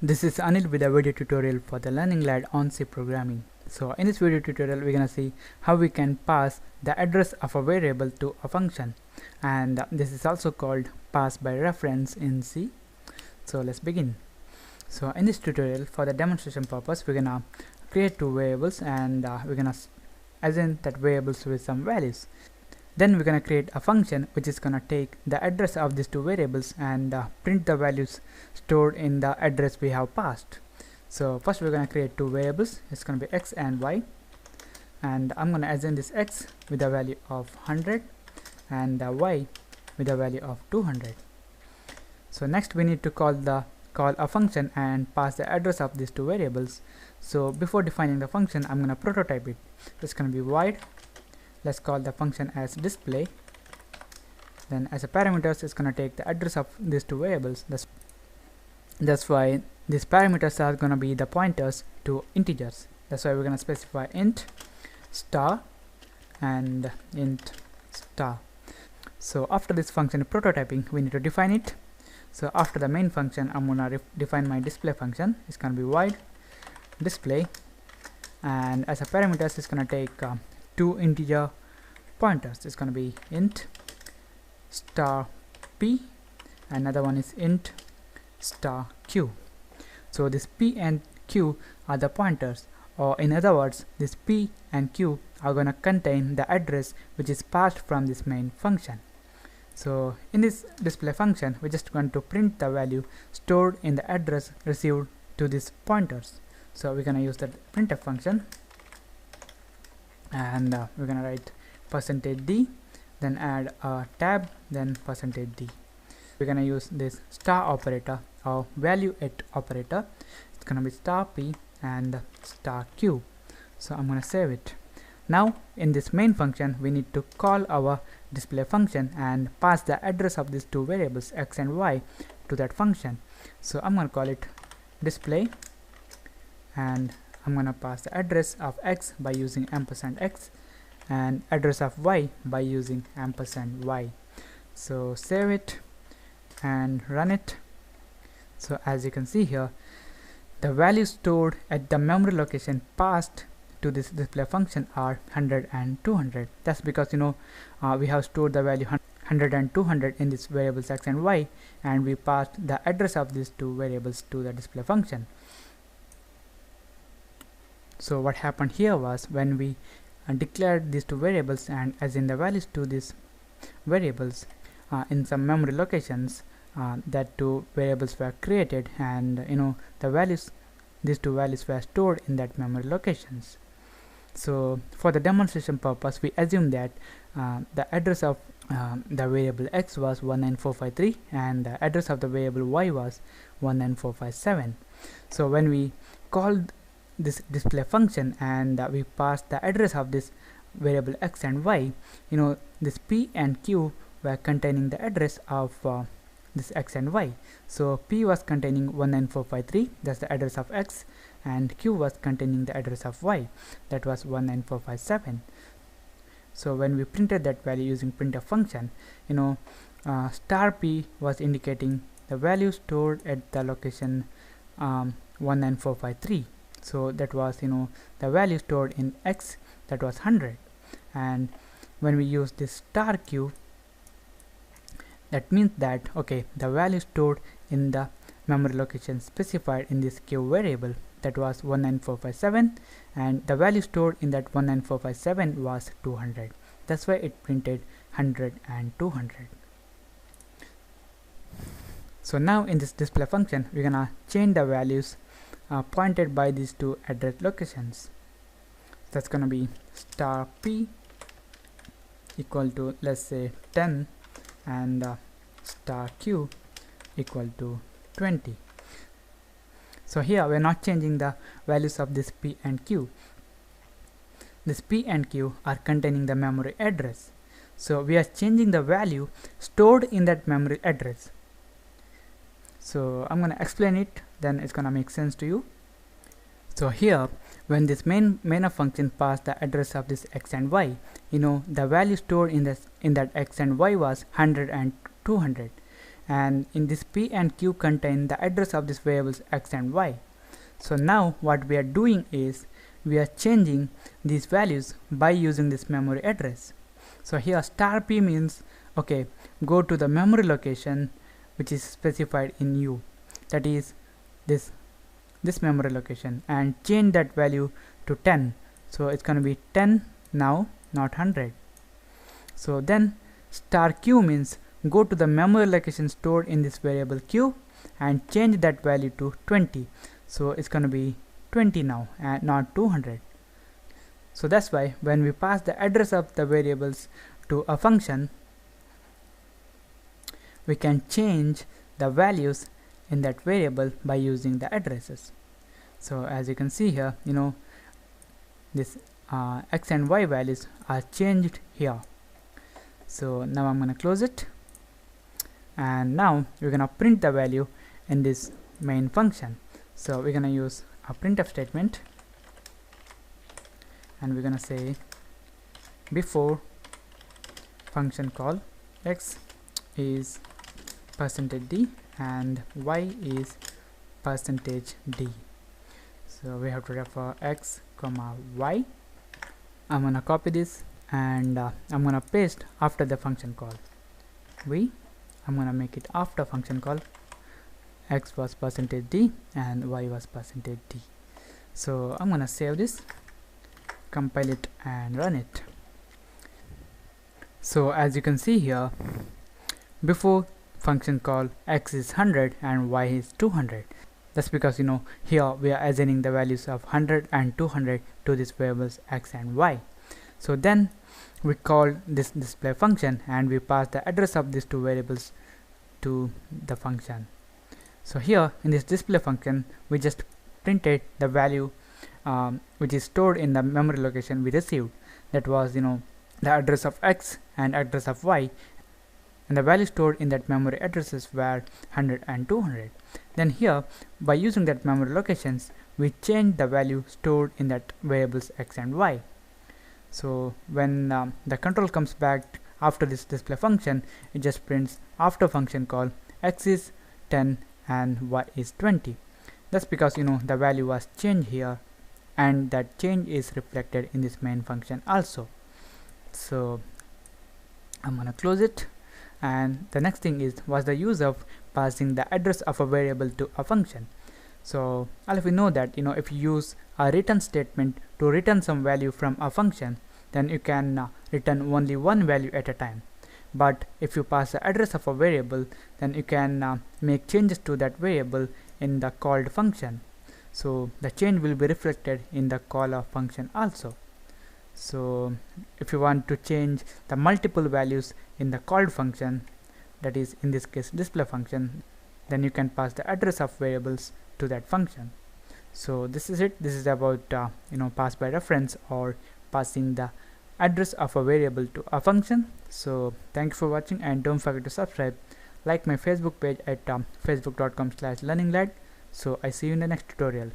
This is Anil with a video tutorial for the Learning Lad on C programming. So in this video tutorial we're gonna see how we can pass the address of a variable to a function, and this is also called pass by reference in C. So let's begin. So in this tutorial, for the demonstration purpose, we're gonna create two variables, and we're gonna assign that variables with some values. Then we're gonna create a function which is gonna take the address of these two variables and print the values stored in the address we have passed. So first we're gonna create two variables. It's gonna be x and y, and I'm gonna assign this x with a value of 100 and y with a value of 200. So next we need to call a function and pass the address of these two variables. So before defining the function, I'm gonna prototype it. It's gonna be void. Let's call the function as display. Then as a parameters, it's gonna take the address of these two variables. That's why these parameters are gonna be the pointers to integers. That's why we're gonna specify int star and int star. So after this function prototyping, we need to define it. So after the main function, I'm gonna define my display function. It's gonna be void display, and as a parameters, it's gonna take two integer pointers. It's gonna be int star p, another one is int star q. So this p and q are the pointers, or in other words, this p and q are gonna contain the address which is passed from this main function. So in this display function, we're just going to print the value stored in the address received to these pointers. So we're gonna use the printf function, and we're gonna write %d, then add a tab, then %d. We're gonna use this star operator or value it operator. It's gonna be star p and star q. So I'm gonna save it. Now in this main function, we need to call our display function and pass the address of these two variables x and y to that function. So I'm gonna call it display, and I'm gonna pass the address of x by using %x and address of y by using %y. So save it and run it. So as you can see here, the values stored at the memory location passed to this display function are 100 and 200. That's because we have stored the value 100 and 200 in these variables x and y, and we passed the address of these two variables to the display function. So what happened here was, when we declared these two variables and assigned the values to these variables in some memory locations, that two variables were created, and these two values were stored in that memory locations. So for the demonstration purpose, we assume that the address of the variable x was 19453 and the address of the variable y was 19457. So when we called this display function and we passed the address of this variable x and y, this p and q were containing the address of this x and y. So p was containing 19453, that's the address of x, and q was containing the address of y, that was 19457. So when we printed that value using printf function, star p was indicating the value stored at the location 19453. So that was the value stored in x, that was 100. And when we use this star q, that means that the value stored in the memory location specified in this q variable, that was 19457, and the value stored in that 19457 was 200. That's why it printed 100 and 200. So now in this display function, we're gonna change the values pointed by these two address locations. That's gonna be star p equal to, let's say, 10, and star q equal to 20. So here we're not changing the values of this p and q. This p and q are containing the memory address. So we are changing the value stored in that memory address. So I'm gonna explain it, then it's gonna make sense to you. So here, when this main function passed the address of this x and y, the value stored in that x and y was 100 and 200, and in this p and q contain the address of these variables x and y. So now what we are doing is we are changing these values by using this memory address. So here star p means, okay, go to the memory location which is specified in u, that is this memory location, and change that value to 10. So it's going to be 10 now, not 100. So then star q means go to the memory location stored in this variable q and change that value to 20. So it's going to be 20 now and not 200. So that's why when we pass the address of the variables to a function, we can change the values in that variable by using the addresses. So as you can see here, this x and y values are changed here. So now I'm going to close it, and now we're going to print the value in this main function. So we're going to use a printf statement, and we're going to say before function call x is %d and y is %d. So we have to refer x comma y. I'm gonna copy this and I'm gonna paste after the function call. I'm gonna make it after function call. X was %d and y was %d. So I'm gonna save this, compile it and run it. So as you can see here, before function call x is 100 and y is 200. That's because here we are assigning the values of 100 and 200 to these variables x and y. So then we call this display function and we pass the address of these two variables to the function. So here in this display function we just printed the value which is stored in the memory location we received. That was the address of x and address of y, and the value stored in that memory addresses were 100 and 200. Then here by using that memory locations we change the value stored in that variables x and y. So when the control comes back after this display function, it just prints after function call x is 10 and y is 20. That's because the value was changed here, and that change is reflected in this main function also. So I'm gonna close it. And the next thing is what's the use of passing the address of a variable to a function. So all of you know that if you use a return statement to return some value from a function, then you can return only one value at a time. But if you pass the address of a variable, then you can make changes to that variable in the called function. So the change will be reflected in the call of function also. So if you want to change the multiple values in the called function, that is in this case display function, then you can pass the address of variables to that function. So this is it. This is about pass by reference or passing the address of a variable to a function. So thank you for watching, and don't forget to subscribe, like my Facebook page at facebook.com/learninglad. So I see you in the next tutorial.